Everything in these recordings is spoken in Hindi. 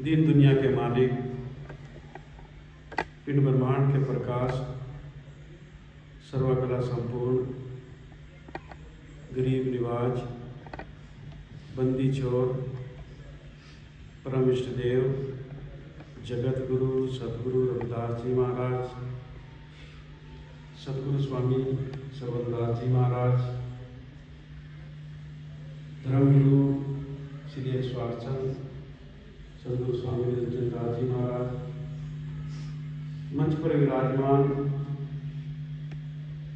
दीन दुनिया के मालिक, पिंड ब्रह्मांड के प्रकाश, सर्वकला संपूर्ण, गरीब निवाज, बंदी छोर, परम इष्ट देव, जगत गुरु सतगुरु रविदास जी महाराज, सतगुरु स्वामी सरवनदास जी महाराज, धर्मगुरु श्री स्वार्थचंद सतगुरु स्वामी निरंजन दास जी महाराज, मंच पर विराजमान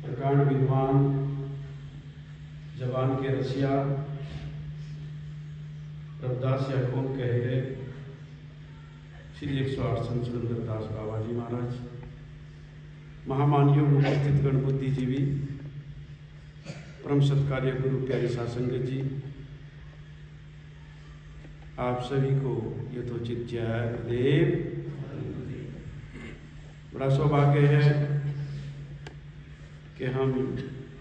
प्रकांड विद्वान, जवान के रसिया, रविदास याकूब कहे गए श्री 108 सुरेंद्र दास बाबा जी महाराज, महामान्यों उपस्थित गण बुद्धिजीवी, परम सत्कार्य गुरु प्यारे सासंगत जी, आप सभी को यथोचित जय गुरुदेव। बड़ा सौभाग्य है कि हम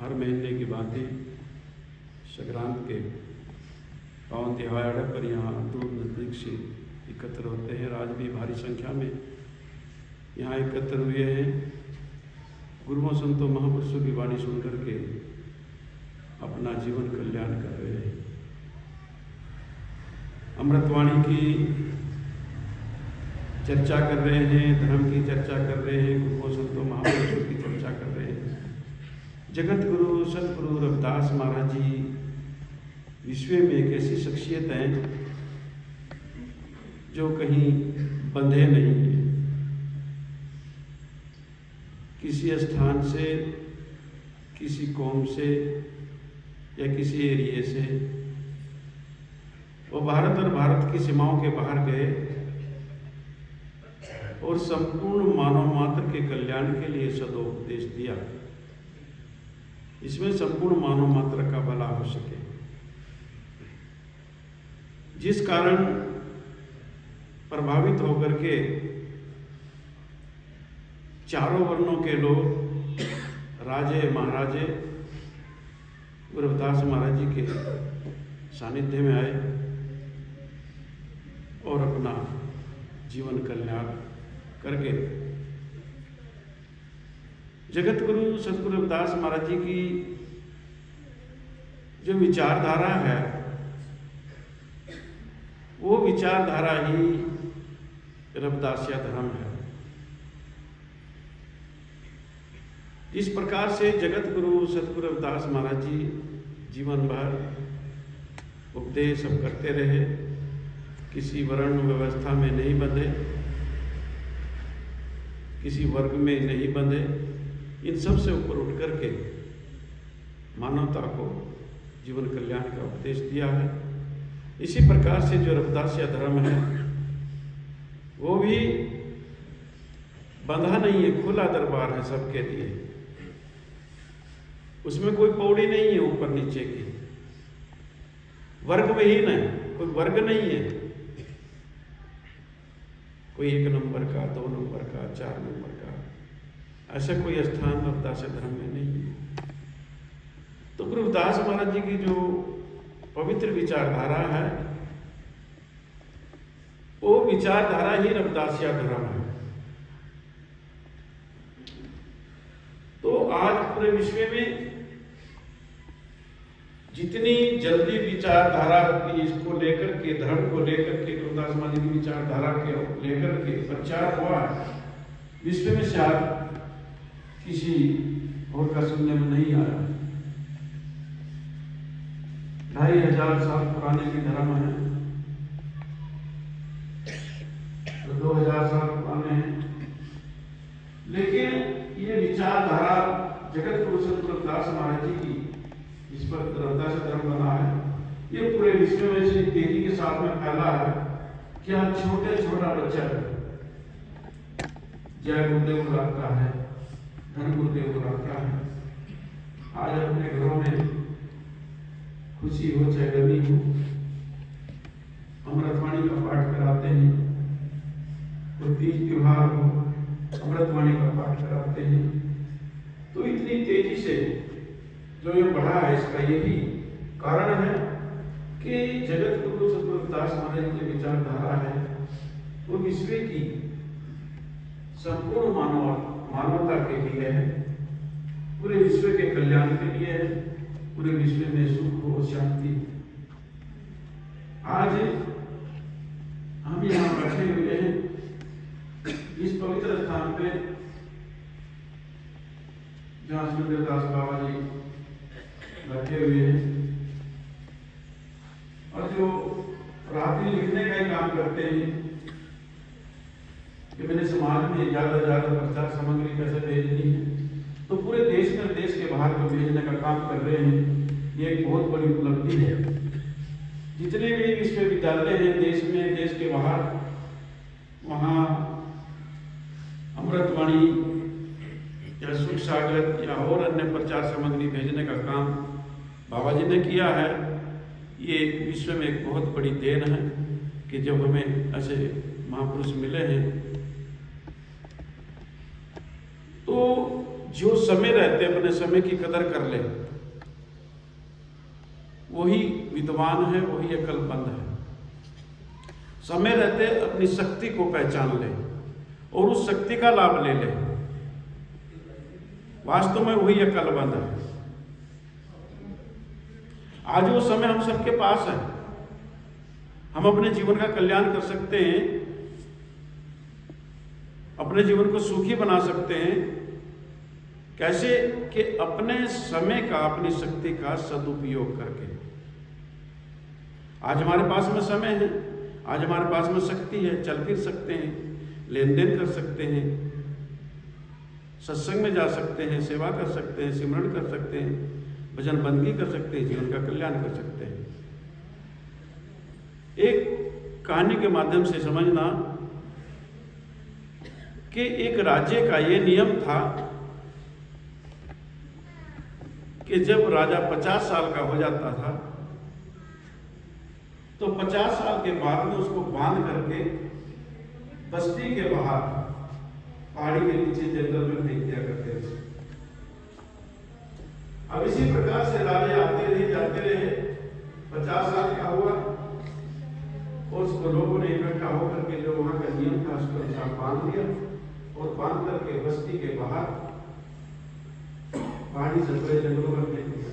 हर महीने की भांति संक्रांत के पावन त्योहार पर यहाँ दूर नजदीक से एकत्र होते हैं। आज भी भारी संख्या में यहाँ एकत्र हुए हैं। गुरुओं संतों महापुरुषों की वाणी सुनकर के अपना जीवन कल्याण कर रहे हैं। अमृतवाणी की चर्चा कर रहे हैं, धर्म की चर्चा कर रहे हैं, गुरुओं संतों महापुरुषों की चर्चा कर रहे हैं। जगत गुरु सतगुरु रविदास महाराज जी विश्व में एक ऐसी शख्सियत हैं जो कहीं बंधे नहीं है, किसी स्थान से, किसी कौम से या किसी एरिए से। वो भारत और भारत की सीमाओं के बाहर गए और संपूर्ण मानव मात्र के कल्याण के लिए सदोपदेश दिया। इसमें संपूर्ण मानव मात्र का भला हो सके, जिस कारण प्रभावित होकर के चारों वर्णों के लोग राजे महाराजे रविदास महाराज जी के सानिध्य में आए और अपना जीवन कल्याण करके जगत गुरु सतगुरु रविदास महाराज जी की जो विचारधारा है, वो विचारधारा ही रविदासिया धर्म है। इस प्रकार से जगत गुरु सतगुरु रविदास महाराज जी जीवन भर उपदेश सब करते रहे, किसी वर्ण व्यवस्था में नहीं बंधे, किसी वर्ग में नहीं बंधे। इन सब से ऊपर उठ करके मानवता को जीवन कल्याण का उपदेश दिया है। इसी प्रकार से जो रविदासिया धर्म है वो भी बंधा नहीं है, खुला दरबार है सबके लिए। उसमें कोई पौड़ी नहीं है ऊपर नीचे की, वर्ग विहीन है, कोई वर्ग नहीं है, कोई 1 नंबर का, 2 नंबर का, 4 नंबर का, ऐसा कोई स्थान रविदास धर्म में नहीं है। तो गुरु रविदास महाराज जी की जो पवित्र विचारधारा है, वो विचारधारा ही रविदासिया धर्म है। तो आज पूरे विश्व में जितनी जल्दी विचारधारा की इसको लेकर के, धर्म को लेकर के, रविदास महाराज जी की विचारधारा के लेकर के प्रचार हुआ है, विश्व में शायद किसी और का सुनने में नहीं आया। 2500 साल पुराने भी धर्म है, तो 2000 साल पुराने हैं, लेकिन ये विचारधारा जगत गुरु सतगुरु रविदास महाराज जी की, जिस पर रविदास धर्म बना है, ये पूरे विश्व में इतनी तेजी के साथ में फैला है कि आज छोटा बच्चा जय गुरुदेव बुलाता है, धन गुरुदेव बुलाता है। आज अपने घरों में खुशी हो चाहे गमी हो, अमृतवाणी का पाठ कराते हैं, कोई तीज त्योहार हो, अमृतवाणी का पाठ कराते हैं। तो इतनी तेजी से जो ये बढ़ा है, इसका यही कारण है कि जगत गुरु सतगुरु रविदास महाराज की विचारधारा है वो विश्व की संपूर्ण मानवता के लिए है, पूरे विश्व के कल्याण के लिए है, पूरे विश्व में सुख और शांति। आज हम यहाँ बैठे हुए हैं इस पवित्र स्थान पे जहाँ सुंदरदास बाबा जी बैठे हुए हैं और जो रात दिन लिखने का ही काम करते हैं कि मैंने समाज में ज्यादा से ज्यादा प्रचार सामग्री कैसे भेजनी है, तो पूरे देश में देश के बाहर को भेजने का काम कर रहे हैं। ये एक बहुत बड़ी उपलब्धि है। जितने भी विश्वविद्यालय हैं देश में, देश के बाहर, वहाँ अमृतवाणी या सुख सागर या और अन्य प्रचार सामग्री भेजने का काम बाबा जी ने किया है। ये विश्व में एक बहुत बड़ी देन है कि जब हमें ऐसे महापुरुष मिले हैं, तो जो समय रहते अपने समय की कदर कर ले, वही विद्वान है, वही अकलमंद है। समय रहते अपनी शक्ति को पहचान ले और उस शक्ति का लाभ ले ले, वास्तव में वही अकलमंद है। आज वो समय हम सबके पास है। हम अपने जीवन का कल्याण कर सकते हैं, अपने जीवन को सुखी बना सकते हैं। कैसे कि अपने समय का, अपनी शक्ति का सदुपयोग करके। आज हमारे पास में समय है, आज हमारे पास में शक्ति है, चल फिर सकते हैं, लेन देन कर सकते हैं, सत्संग में जा सकते हैं, सेवा कर सकते हैं, सिमरन कर सकते हैं, भजन बंदगी कर सकते हैं, जीवन का कल्याण कर सकते हैं। एक कहानी के माध्यम से समझना कि एक राज्य का ये नियम था कि जब राजा 50 साल का हो जाता था, तो 50 साल के बाद में उसको बांध करके बस्ती के बाहर पहाड़ी के नीचे जंगल में फेंक दिया करते थे। अब इसी प्रकार से राजा आते रहे, जाते रहे। 50 साल का हुआ और उसको लोगों ने इकट्ठा होकर के जो वहां का नियम था उसको अनुसार बांध दिया और बांध करके बस्ती के बाहर पहाड़ी से बड़े जंगलों में फेंक दिया।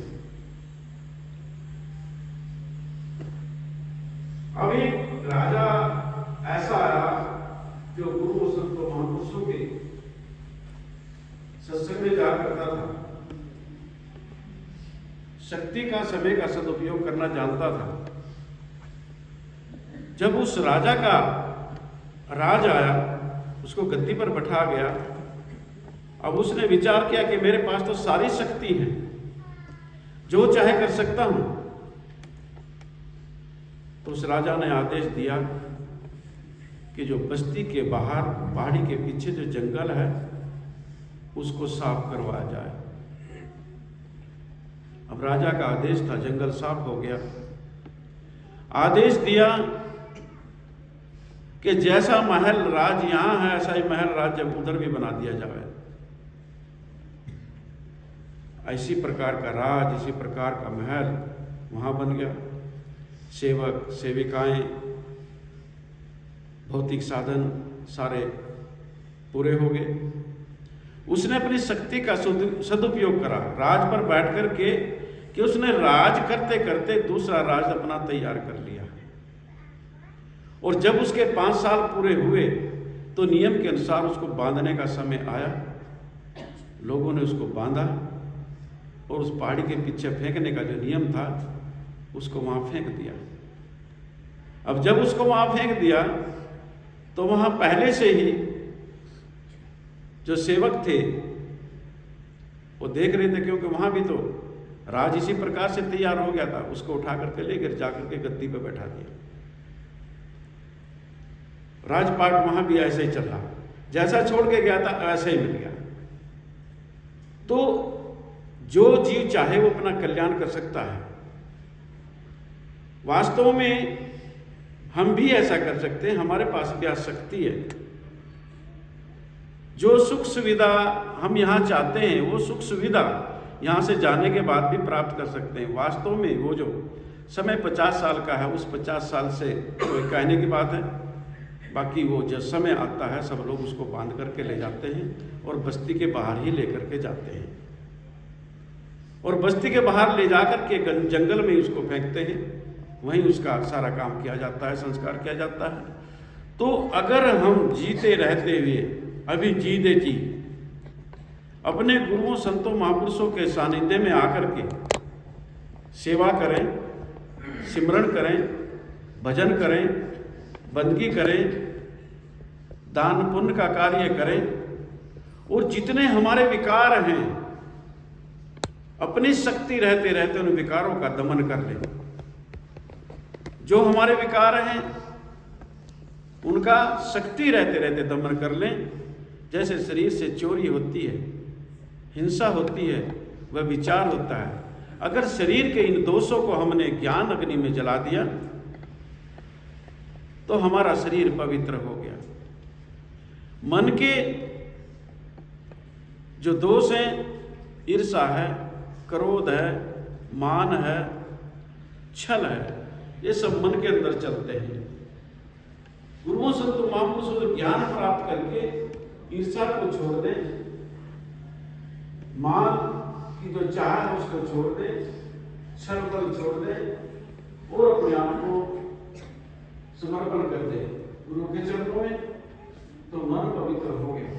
अब एक राजा ऐसा आया जो गुरु संतों महापुरुषों के सत्संग में जा करता था, शक्ति का, समय का सदुपयोग करना जानता था। जब उस राजा का राज आया, उसको गद्दी पर बैठा गया, अब उसने विचार किया कि मेरे पास तो सारी शक्ति है, जो चाहे कर सकता हूं। तो उस राजा ने आदेश दिया कि जो बस्ती के बाहर पहाड़ी के पीछे जो जंगल है उसको साफ करवाया जाए। अब राजा का आदेश था, जंगल साफ हो गया। आदेश दिया कि जैसा महल राज यहां है, ऐसा ही महल राज जब उधर भी बना दिया जाए। इसी प्रकार का राज, इसी प्रकार का महल वहां बन गया। सेवक, सेविकाएं, भौतिक साधन सारे पूरे हो गए। उसने अपनी शक्ति का सदुपयोग करा राज पर बैठ कर के, कि उसने राज करते करते दूसरा राज अपना तैयार कर लिया। और जब उसके 5 साल पूरे हुए तो नियम के अनुसार उसको बांधने का समय आया। लोगों ने उसको बांधा और उस पहाड़ी के पीछे फेंकने का जो नियम था उसको वहां फेंक दिया। अब जब उसको वहां फेंक दिया तो वहां पहले से ही जो सेवक थे वो देख रहे थे, क्योंकि वहां भी तो राज इसी प्रकार से तैयार हो गया था। उसको उठा करके लेकर जाकर के गद्दी पे बैठा दिया। राजपाट वहां भी ऐसे ही चल रहा, जैसा छोड़ के गया था ऐसे ही मिल गया। तो जो जीव चाहे वो अपना कल्याण कर सकता है। वास्तव में हम भी ऐसा कर सकते हैं, हमारे पास भी शक्ति है। जो सुख सुविधा हम यहाँ चाहते हैं वो सुख सुविधा यहाँ से जाने के बाद भी प्राप्त कर सकते हैं। वास्तव में वो जो समय 50 साल का है, उस 50 साल से कोई कहने की बात है, बाकी वो जब समय आता है सब लोग उसको बांध करके ले जाते हैं और बस्ती के बाहर ही लेकर के जाते हैं, और बस्ती के बाहर ले जाकर के जंगल में उसको फेंकते हैं, वहीं उसका सारा काम किया जाता है, संस्कार किया जाता है। तो अगर हम जीते रहते हुए अभी जी अपने गुरुओं संतों महापुरुषों के सानिध्य में आकर के सेवा करें, सिमरन करें, भजन करें, बंदगी करें, दान पुण्य का कार्य करें, और जितने हमारे विकार हैं अपनी शक्ति रहते रहते उन विकारों का दमन कर लें। जो हमारे विकार हैं उनका शक्ति रहते रहते दमन कर लें। जैसे शरीर से चोरी होती है, हिंसा होती है, वह विचार होता है। अगर शरीर के इन दोषों को हमने ज्ञान अग्नि में जला दिया तो हमारा शरीर पवित्र हो गया। मन के जो दोष हैं, ईर्षा है, क्रोध है, मान है, छल है, ये सब मन के अंदर चलते हैं। गुरुओं संतों महापुरुषों से ज्ञान प्राप्त करके ईर्षा को छोड़ दें, मान की जो चाह है उसको छोड़ दें, छल बल छोड़ दें और अपने आप को समर्पण कर दें गुरु के चरणों में, तो मन पवित्र हो गया।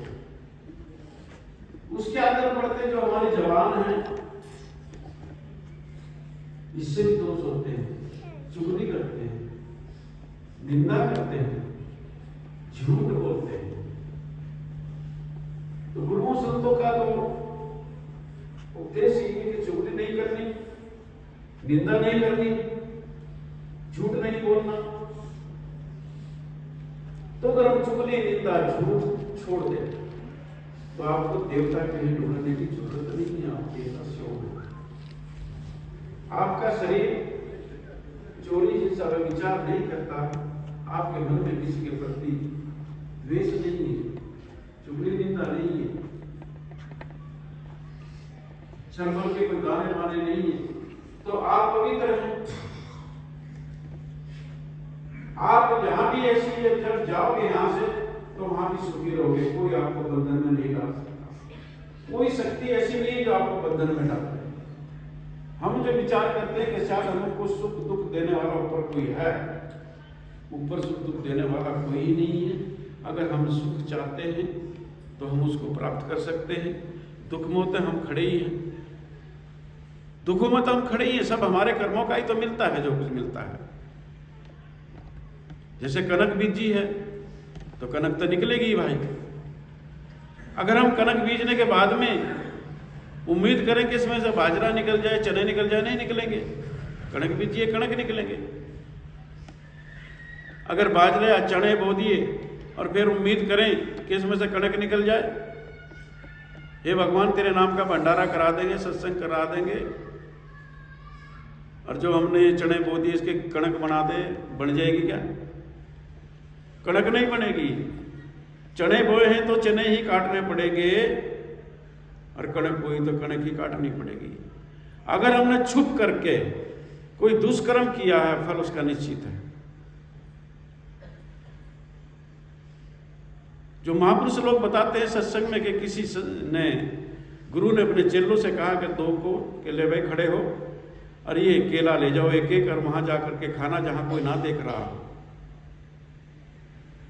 उसके आगे बढ़ते जो हमारी जवान है, इससे भी दोष होते हैं, चुगली करते हैं, निंदा करते हैं, झूठ बोलते हैं। तो गुरुओं संतों का तो उपदेश ये है कि चुगली नहीं करनी, निंदा नहीं करनी, झूठ नहीं बोलना। तो अगर हम चुगली, निंदा, झूठ छोड़ दें तो आपको देवता के लिए ढूंढने की जरूरत नहीं है। आपके शिव में आपका शरीर चोरी हिंसा में विचार नहीं करता, आपके मन में किसी के प्रति द्वेष नहीं है, चुगली निंदा नहीं है, छल के कोई गाने वाने नहीं है, तो आप पवित्र हैं। आप जहां भी ऐसी जब जाओगे यहां से तो वहां भी सुखी रहोगे, कोई आपको बंधन में नहीं डाल सकता। कोई शक्ति ऐसी नहीं है जो आपको बंधन में डाल दे। हम जो विचार करते हैं कि शायद हमको सुख दुख देने वाला ऊपर कोई है, ऊपर सुख दुख देने वाला कोई ही नहीं है। अगर हम सुख चाहते हैं तो हम उसको प्राप्त कर सकते हैं। दुख में तो हम खड़े ही हैं, दुखों में तो हम खड़े ही हैं। सब हमारे कर्मों का ही तो मिलता है जो कुछ मिलता है। जैसे कनक बीजी है तो कनक तो निकलेगी भाई। अगर हम कनक बीजने के बाद में उम्मीद करें कि इसमें से बाजरा निकल जाए, चने निकल जाए, नहीं निकलेंगे। कणक बीजिए, कणक निकलेंगे। अगर बाजरे या चने बो दिए और फिर उम्मीद करें कि इसमें से कणक निकल जाए, हे भगवान तेरे नाम का भंडारा करा देंगे, सत्संग करा देंगे, और जो हमने चने बो दिए इसके कणक बना दे, बन जाएगी क्या? कणक नहीं बनेगी। चने बोए हैं तो चने ही काटने पड़ेंगे, और कणक बोई तो कणक ही काटनी पड़ेगी। अगर हमने छुप करके कोई दुष्कर्म किया है, फल उसका निश्चित है। जो महापुरुष लोग बताते हैं सत्संग में कि किसी ने, गुरु ने अपने चेलों से कहा कि दो को कि ले भाई खड़े हो और ये केला ले जाओ एक एक, और वहां जाकर के खाना जहां कोई ना देख रहा हो।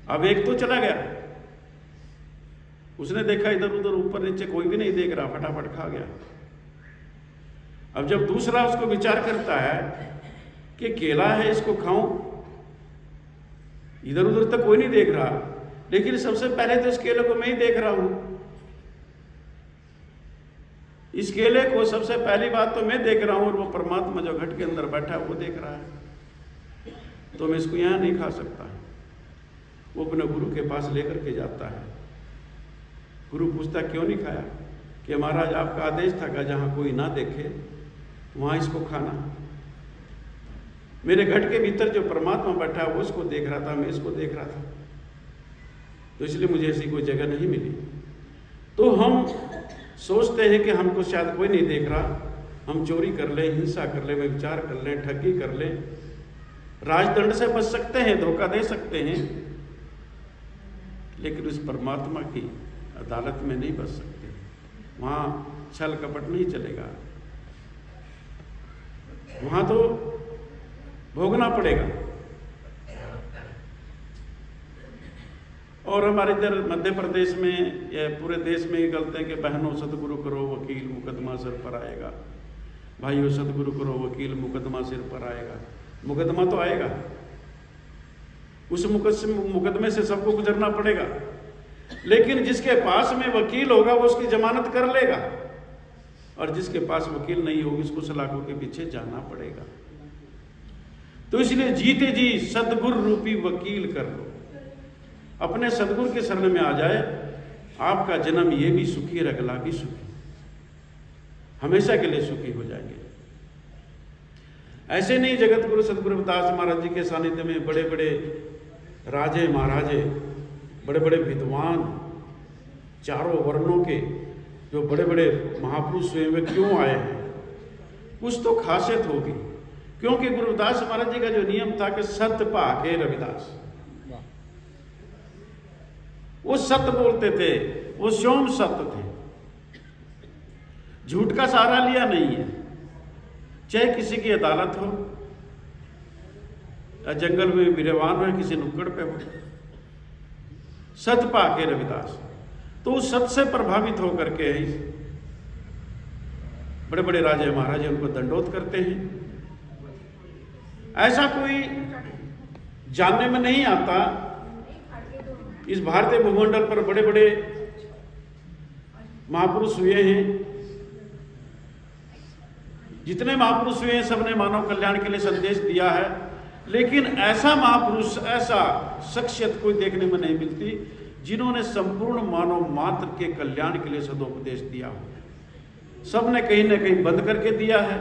अब एक तो चला गया, उसने देखा इधर उधर ऊपर नीचे कोई भी नहीं देख रहा, फटाफट खा गया। अब जब दूसरा उसको विचार करता है कि केला है इसको खाऊं, इधर उधर तक कोई नहीं देख रहा, लेकिन सबसे पहले तो इस केले को मैं ही देख रहा हूं। इस केले को सबसे पहली बात तो मैं देख रहा हूं, और वो परमात्मा जो घट के अंदर बैठा है वो देख रहा है, तो मैं इसको यहां नहीं खा सकता। वो अपने गुरु के पास लेकर के जाता है। गुरु पूछता क्यों नहीं खाया? कि महाराज आपका आदेश था कि जहां कोई ना देखे वहां इसको खाना। मेरे घट के भीतर जो परमात्मा बैठा है वो उसको देख रहा था, मैं इसको देख रहा था, तो इसलिए मुझे ऐसी कोई जगह नहीं मिली। तो हम सोचते हैं कि हमको शायद कोई नहीं देख रहा, हम चोरी कर लें, हिंसा कर लें, व्यभिचार कर लें, ठगी कर लें, राजदंड से बच सकते हैं, धोखा दे सकते हैं, लेकिन उस परमात्मा की अदालत में नहीं बच सकते। वहाँ छल कपट नहीं चलेगा, वहाँ तो भोगना पड़ेगा। और हमारे इधर मध्य प्रदेश में या पूरे देश में ये गलते हैं कि बहनों सतगुरु करो वकील मुकदमा सिर पर आएगा, भाइयों सतगुरु करो वकील मुकदमा सिर पर आएगा। मुकदमा तो आएगा, उस मुकदमे से सबको गुजरना पड़ेगा, लेकिन जिसके पास में वकील होगा वो उसकी जमानत कर लेगा, और जिसके पास वकील नहीं होगी उसको सलाखों के पीछे जाना पड़ेगा। तो इसलिए जीते जी सदगुरु रूपी वकील कर लो, अपने सदगुरु के शरण में आ जाए, आपका जन्म ये भी सुखी और अगला भी सुखी, हमेशा के लिए सुखी हो जाएंगे। ऐसे नहीं जगत गुरु सदगुरु रविदास महाराज जी के सानिध्य में बड़े बड़े राजे महाराजे, बड़े बड़े विद्वान, चारों वर्णों के जो बड़े बड़े महापुरुष हुए वे क्यों आए हैं? कुछ तो खासियत होगी, क्योंकि गुरु रविदास महाराज जी का जो नियम था कि सत्य भाके रविदास, वो सत्य बोलते थे, वो स्वयं सत्य थे, झूठ का सहारा लिया नहीं है। चाहे किसी की अदालत हो या जंगल में विरवान हो, किसी नुक्कड़ पे हो, सत्य पाके रविदास। तो उस सत्य से प्रभावित होकर के बड़े बड़े राजे महाराजे उनको दंडोत करते हैं। ऐसा कोई जानने में नहीं आता, इस भारतीय भूमंडल पर बड़े बड़े महापुरुष हुए हैं, जितने महापुरुष हुए हैं सबने मानव कल्याण के लिए संदेश दिया है, लेकिन ऐसा महापुरुष, ऐसा शख्सियत कोई देखने में नहीं मिलती जिन्होंने संपूर्ण मानव मात्र के कल्याण के लिए सदोपदेश दिया हो। सबने कहीं ना कहीं बंद करके दिया है,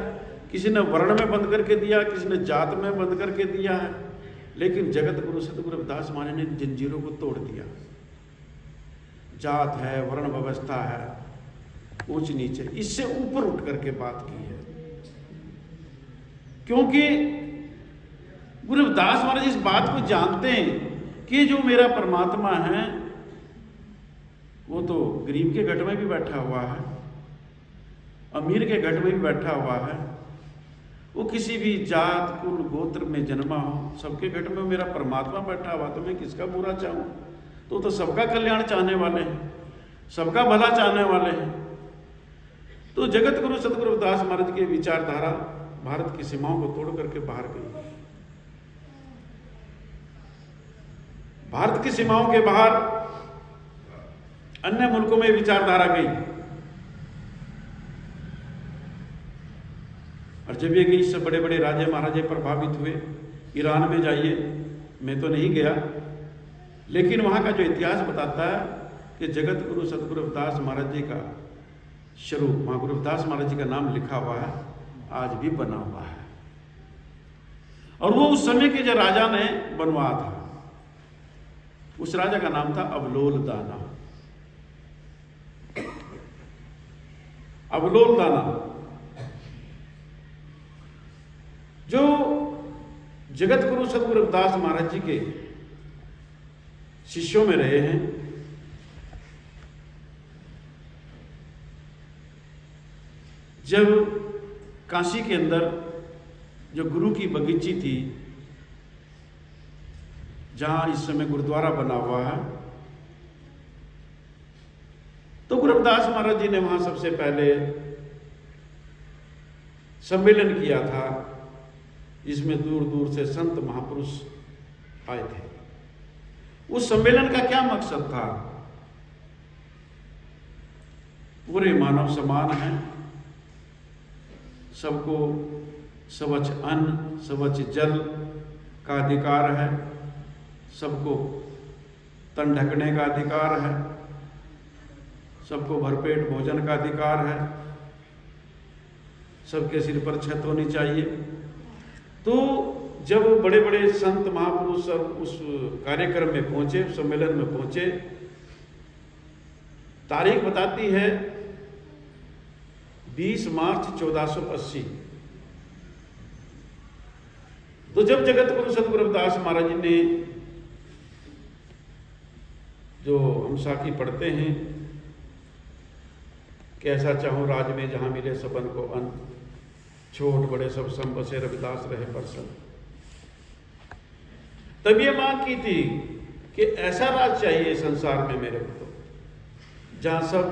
किसी ने वर्ण में बंद करके दिया, किसी ने जात में बंद करके दिया है, लेकिन जगत गुरु सतगुरु रविदास महाराज ने जंजीरों को तोड़ दिया। जात है, वर्ण व्यवस्था है, ऊंच नीचे, इससे ऊपर उठ करके बात की है। क्योंकि गुरु रविदास महाराज इस बात को जानते हैं कि जो मेरा परमात्मा है वो तो गरीब के घट में भी बैठा हुआ है, अमीर के घट में भी बैठा हुआ है, वो किसी भी जात कुल गोत्र में जन्मा हो, सबके घट में मेरा परमात्मा बैठा हुआ, तो मैं किसका बुरा चाहूं? तो सबका कल्याण चाहने वाले हैं, सबका भला चाहने वाले हैं। तो जगत गुरु सतगुरु रविदास महाराज की विचारधारा भारत की सीमाओं को तोड़ करके बाहर गई। भारत की सीमाओं के बाहर अन्य मुल्कों में विचारधारा गई, और जब ये गई इससे बड़े बड़े राजे महाराजे प्रभावित हुए। ईरान में जाइए, मैं तो नहीं गया, लेकिन वहाँ का जो इतिहास बताता है कि जगत गुरु सतगुरु रविदास महाराज जी का स्वरूप, वहाँ गुरु रविदास महाराज जी का नाम लिखा हुआ है, आज भी बना हुआ है। और वो उस समय के जो राजा ने बनवाया था, उस राजा का नाम था अवलोल दाना। अवलोल दाना जो जगत गुरु सतगुरु रविदास महाराज जी के शिष्यों में रहे हैं। जब काशी के अंदर जो गुरु की बगीची थी, जहां इस समय गुरुद्वारा बना हुआ है, तो गुरु रविदास महाराज जी ने वहां सबसे पहले सम्मेलन किया था, जिसमें दूर दूर से संत महापुरुष आए थे। उस सम्मेलन का क्या मकसद था? पूरे मानव समान हैं, सबको स्वच्छ अन्न, स्वच्छ जल का अधिकार है, सबको तन ढकने का अधिकार है, सबको भरपेट भोजन का अधिकार है, सबके सिर पर छत होनी चाहिए। तो जब बड़े बड़े संत महापुरुष सब उस कार्यक्रम में पहुंचे, सम्मेलन में पहुंचे, तारीख बताती है 20 मार्च 1480। तो जब जगत गुरु सतगुरु रविदास महाराज जी ने जो हम साखी पढ़ते हैं कि ऐसा चाहूँ राज में जहाँ मिले सबन को अन्न, छोट बड़े सब सम बसे रविदास रहे प्रसन्न। तब ये मांग की थी कि ऐसा राज चाहिए संसार में मेरे को, तो जहाँ सब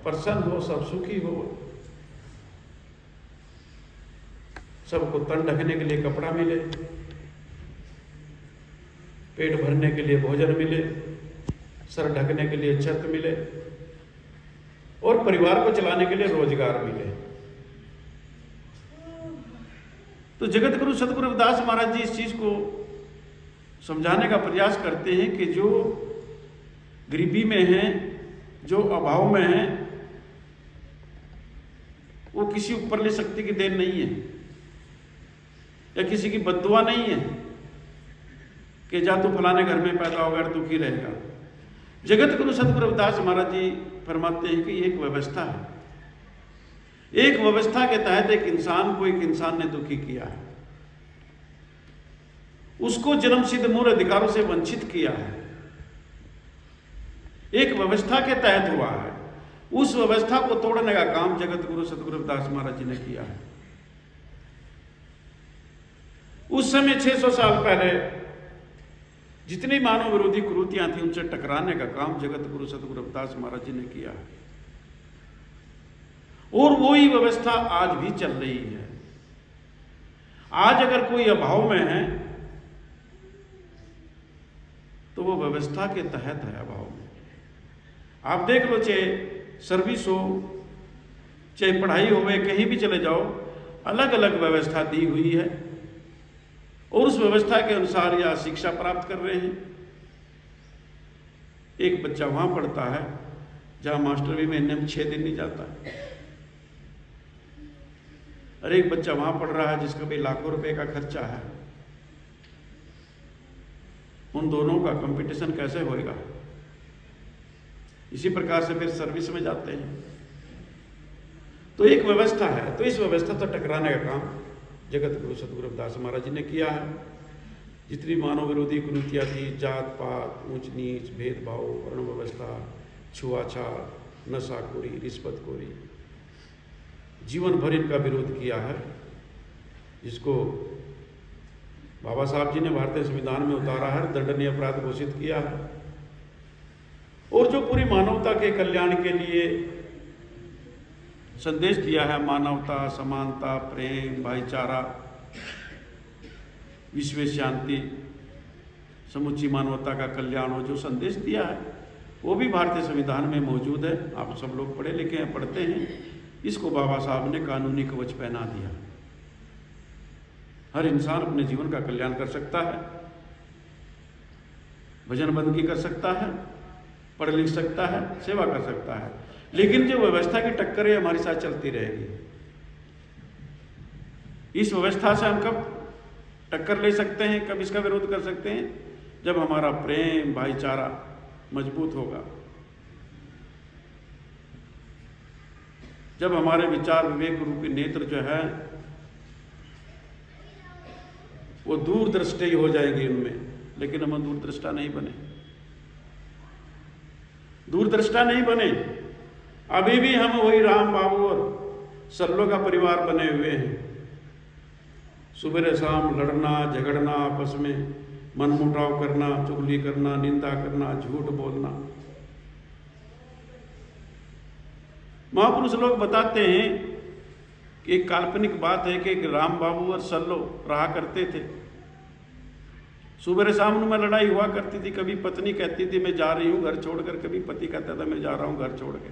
प्रसन्न हो, सब सुखी हो, सबको तन ढकने के लिए कपड़ा मिले, पेट भरने के लिए भोजन मिले, सर ढकने के लिए छत मिले और परिवार को चलाने के लिए रोजगार मिले। तो जगत गुरु सतगुरु रविदास महाराज जी इस चीज को समझाने का प्रयास करते हैं कि जो गरीबी में है, जो अभाव में है, वो किसी ऊपरली शक्ति की देन नहीं है या किसी की बद्दुआ नहीं है कि जा तू फलाने घर में पैदा होगा दुखी रहेगा। जगत गुरु सतगुरु रविदास महाराज जी फरमाते हैं कि एक व्यवस्था है, एक व्यवस्था के तहत एक इंसान को एक इंसान ने दुखी किया है, उसको जन्मसिद्ध मूल अधिकारों से वंचित किया है, एक व्यवस्था के तहत हुआ है। उस व्यवस्था को तोड़ने का काम जगत गुरु सतगुरु रविदास महाराज जी ने किया है। उस समय 600 साल पहले जितनी मानव विरोधी कुरीतियां थी उनसे टकराने का काम जगत गुरु सतगुरु रविदास महाराज जी ने किया है और वही व्यवस्था आज भी चल रही है। आज अगर कोई अभाव में है तो वो व्यवस्था के तहत है अभाव में। आप देख लो, चाहे सर्विस हो, चाहे पढ़ाई हो, कहीं भी चले जाओ, अलग अलग व्यवस्था दी हुई है और उस व्यवस्था के अनुसार या शिक्षा प्राप्त कर रहे हैं। एक बच्चा वहां पढ़ता है जहां मास्टर भी महीने में 6 दिन नहीं जाता है, और एक बच्चा वहां पढ़ रहा है जिसका भी लाखों रुपए का खर्चा है। उन दोनों का कंपटीशन कैसे होएगा? इसी प्रकार से फिर सर्विस में जाते हैं। तो एक व्यवस्था है, तो इस व्यवस्था से टकराने का काम जगत गुरु सतगुरु रविदास महाराज जी ने किया है। जितनी मानव विरोधी कुरीतियां थी, जात पात, ऊंच नीच, भेदभाव, वर्ण व्यवस्था, छुआछात, नशाखोरी, रिश्वतखोरी, जीवन भर इनका विरोध किया है, जिसको बाबा साहब जी ने भारतीय संविधान में उतारा है, दंडनीय अपराध घोषित किया है और जो पूरी मानवता के कल्याण के लिए संदेश दिया है, मानवता, समानता, प्रेम, भाईचारा, विश्व शांति, समुची मानवता का कल्याण हो, जो संदेश दिया है वो भी भारतीय संविधान में मौजूद है। आप सब लोग पढ़े लिखे हैं, पढ़ते हैं। इसको बाबा साहब ने कानूनी कवच पहना दिया। हर इंसान अपने जीवन का कल्याण कर सकता है, भजन बंदगी कर सकता है, पढ़ लिख सकता है, सेवा कर सकता है, लेकिन जो व्यवस्था की टक्कर है हमारे साथ चलती रहेगी। इस व्यवस्था से हम कब टक्कर ले सकते हैं, कब इसका विरोध कर सकते हैं? जब हमारा प्रेम, भाईचारा मजबूत होगा, जब हमारे विचार विवेक रूपी नेत्र जो है वो दूरदृष्टि हो जाएगी उनमें, लेकिन हम दूरदृष्टा नहीं बने, दूरदृष्टा नहीं बने। अभी भी हम वही राम बाबू और सल्लो का परिवार बने हुए हैं। सुबह शाम लड़ना, झगड़ना, आपस में मनमुटाव करना, चुगली करना, निंदा करना, झूठ बोलना। महापुरुष लोग बताते हैं कि एक काल्पनिक बात है कि राम बाबू और सल्लो रहा करते थे। सुबह शाम में लड़ाई हुआ करती थी। कभी पत्नी कहती थी मैं जा रही हूँ घर छोड़कर, कभी पति कहता था मैं जा रहा हूँ घर छोड़ के।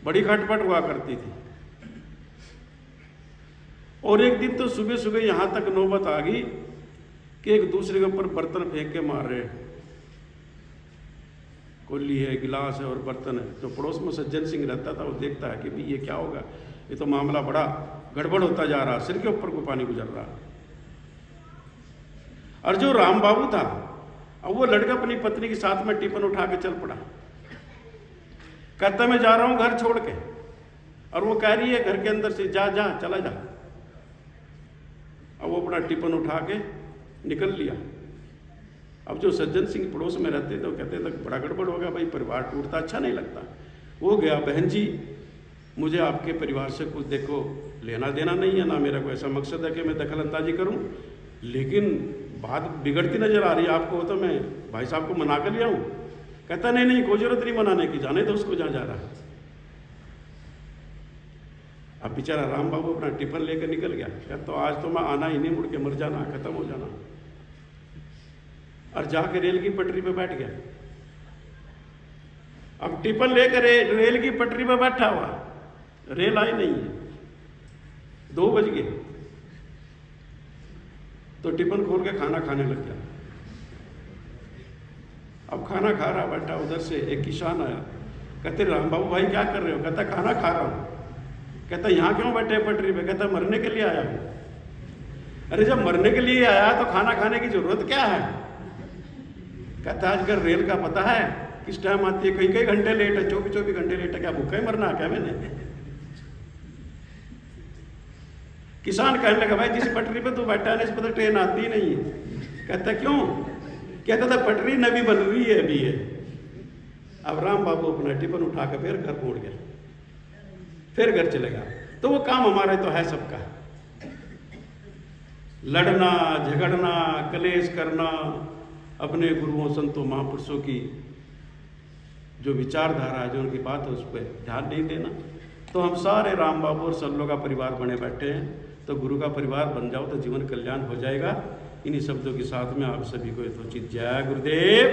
बड़ी खटपट हुआ करती थी। और एक दिन तो सुबह सुबह यहां तक नौबत आ गई कि एक दूसरे के ऊपर बर्तन फेंक के मार रहे हैं। कोली है, गिलास है और बर्तन है। जो पड़ोस में सज्जन सिंह रहता था वो देखता है कि भाई ये क्या होगा, ये तो मामला बड़ा गड़बड़ होता जा रहा, सिर के ऊपर को पानी गुजर रहा। और जो राम बाबू था, अब वो लड़का अपनी पत्नी के साथ में टिफिन उठा के चल पड़ा। कहता मैं जा रहा हूं घर छोड़ के, और वो कह रही है घर के अंदर से जा जा चला जा। अब वो अपना टिफिन उठा के निकल लिया। अब जो सज्जन सिंह पड़ोस में रहते तो कहते तो बड़ा गड़बड़ हो गया भाई, परिवार टूटता अच्छा नहीं लगता। वो गया, बहन जी मुझे आपके परिवार से कुछ देखो लेना देना नहीं है, ना मेरा कोई ऐसा मकसद है कि मैं दखल अंदाजी करूँ, लेकिन बात बिगड़ती नज़र आ रही है आपको, तो मैं भाई साहब को मना कर लिया हूँ। कहता नहीं नहीं, कोई जरूरत नहीं मनाने की, जाने दो उसको जहाँ जा रहा है। अब बेचारा राम बाबू अपना टिफिन लेकर निकल गया। कहता तो आज तो मैं आना ही नहीं, मुड़ के मर जाना, खत्म हो जाना। और जाके रेल की पटरी पे बैठ गया। अब टिफिन लेकर रेल की पटरी पे बैठा हुआ, रेल आई नहीं है, 2 बज गए। तो टिफिन खोल के खाना खाने लग गया। अब खाना खा रहा बैठा, उधर से एक किसान आया। कहते राम बाबू भाई क्या कर रहे हो? कहता खाना खा रहा हूँ। कहता यहाँ क्यों बैठे पटरी पे? कहता मरने के लिए आया हूँ। अरे जब मरने के लिए आया तो खाना खाने की जरूरत क्या है? कहता आजकल रेल का पता है किस टाइम आती है, कई घंटे लेट है, 24 घंटे लेट है, क्या भूखा ही मरना है क्या मैंने? किसान कहने लगा भाई जिस पटरी पे तू बैठा है इस पर तो ट्रेन आती ही नहीं है। कहता क्यों? कहता था पटरी नवी बन रही है अभी है। अब राम बाबू अपना टिफिन उठा कर फिर घर मोड़ गया, फिर घर चलेगा। तो वो काम हमारा तो है सबका, लड़ना झगड़ना कलेश करना, अपने गुरुओं संतों महापुरुषों की जो विचारधारा है, जो उनकी बात है उस पर ध्यान नहीं देना। तो हम सारे राम बाबू और सल्लो का परिवार बने बैठे हैं। तो गुरु का परिवार बन जाओ तो जीवन कल्याण हो जाएगा। इन्हीं शब्दों के साथ में आप सभी को यथोचित जय गुरुदेव।